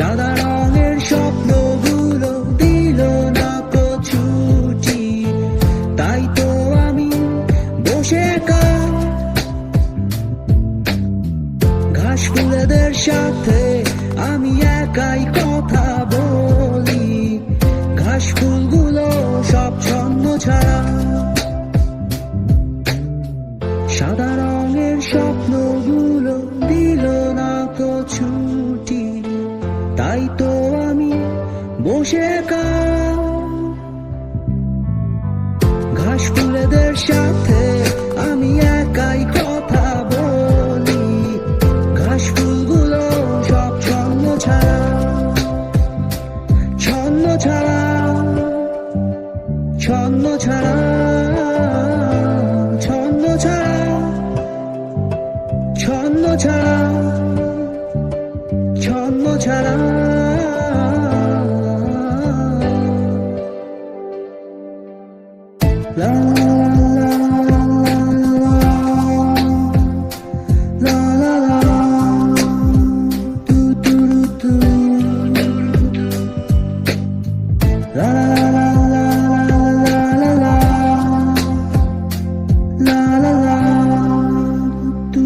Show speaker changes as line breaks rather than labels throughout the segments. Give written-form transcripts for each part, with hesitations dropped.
সাদা রঙের স্বপ্নগুলো দিল না তো ছুটি, তাই তো আমি বসে একা ঘাস ফুলেদের সাথে আমি একাই কথা বলি। ঘাস ফুলগুলো সব ছন্ন ছাড়া, সাদা রঙের স্বপ্নগুলো দিল না তো ছুটি, তাই তো আমি বসে একা ঘাস ফুলেদের সাথে আমি একাই কথা বলি। ঘাস ফুলগুলো সব ছন্ন ছাড়া, ছন্ন ছাড়া, ছন্ন ছাড়া, ছন্ন ছাড়া, ছন্ন ছাড়া, ছন্ন ছাড়া। লা লা লা লা, তু তু তু, লা লা লা লা লা লা, লা লা লা, তু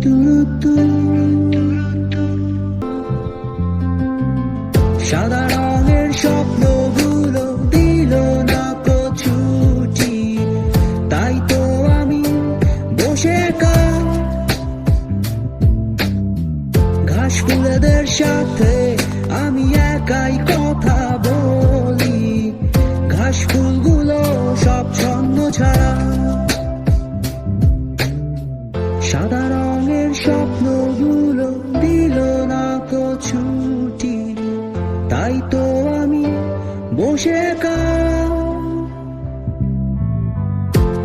তু তু। সাদা রঙের স্বপ্নগুলো দিল না তো ছুটি, তাই তো আমি বসে একা ঘাস ফুলেদের সাথে আমি একাই কথা বলি। ঘাস ফুলগুলো সব ছন্ন ছাড়া, সাদা রঙের স্বপ্নগুলো দিল না তো ছুটি, তাই তো আমি বসে একা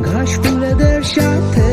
ঘাস ফুলেদের সাথে